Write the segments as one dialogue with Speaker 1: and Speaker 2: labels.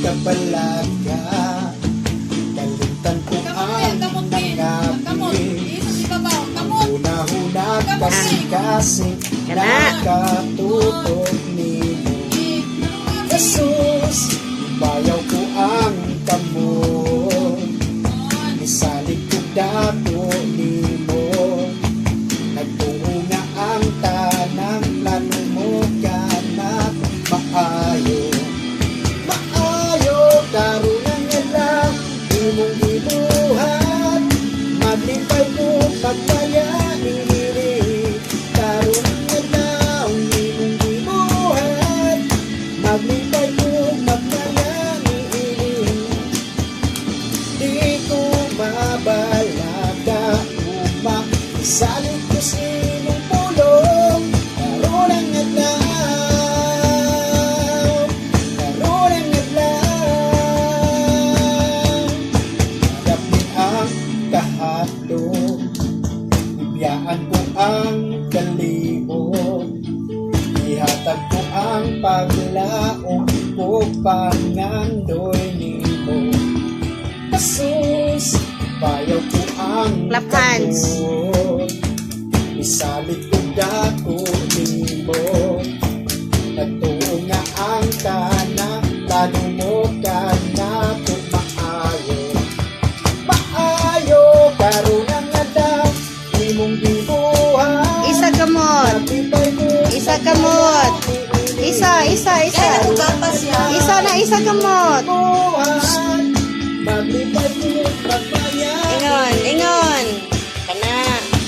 Speaker 1: kapalaga. Kalimutan ko ang nangapi. Huna-huna kasi nakatutok nimo. Jesus, bayaw ko ang kamo. Isalig ko dato nimo. Nagtungo nga ang tanang plano mo kana maayo. Maayo karunan nga lang imong gibuhat. Maglipay mo pagbayani diri karunan nga lang imong gibuhat. Maglipay mo pagbayani diri. Di ko mabalaga uma isalig ko sa imong pulong. Karunan nga lang, karunan nga lang. Dapit ang kahadlok, bibiyaan ko ang kalibot. Ihatag ko ang paglaong ko pangandoy nimo. Jesus, bayaw ko ang
Speaker 2: Clap hands.
Speaker 1: kabot. Isalig ko dako nimo. Nagtuo nga ang tanang plano mo kana ko maayo. Maayo karunan nga daw imong gibuhat.
Speaker 2: Isa kamot.
Speaker 1: Napipay ko
Speaker 2: Isa kamot. Isa. Isa kamot.
Speaker 1: gibuhat. Maglipay ko pagbayan.
Speaker 2: Ingon. Kana.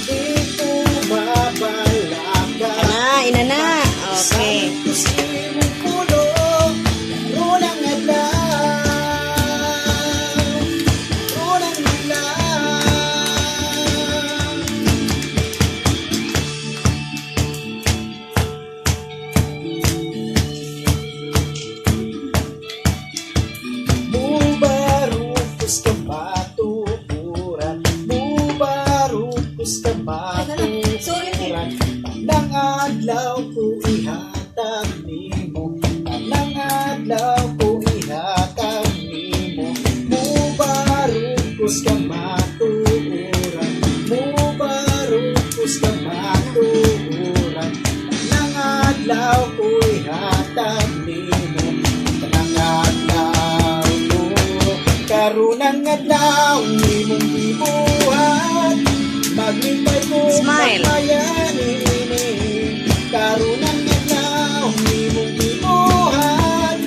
Speaker 1: Di ko mabalaga.
Speaker 2: Kana, ina na. Okay.
Speaker 1: Nang adlaw ko ihatag nimo, nang adlaw ko ihatag nimo. Mubarukos ka matuuran, mubarukos ka matuuran. Nang adlaw ko ihatag nimo, nang adlaw ko karunan nga daw imong gibuhat. Maglipay mo
Speaker 2: Smile.
Speaker 1: pagbayani ini karunan nga daw imong gibuhat.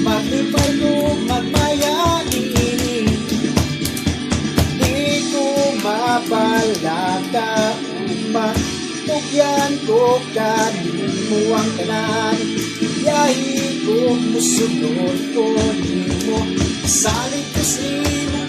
Speaker 1: Maglipay mo pagbayani ini. Di ko mapalaka uma tugyan ko kanimo ang tanan. Yahi ko musunod ko nimo. Salig ko sa imo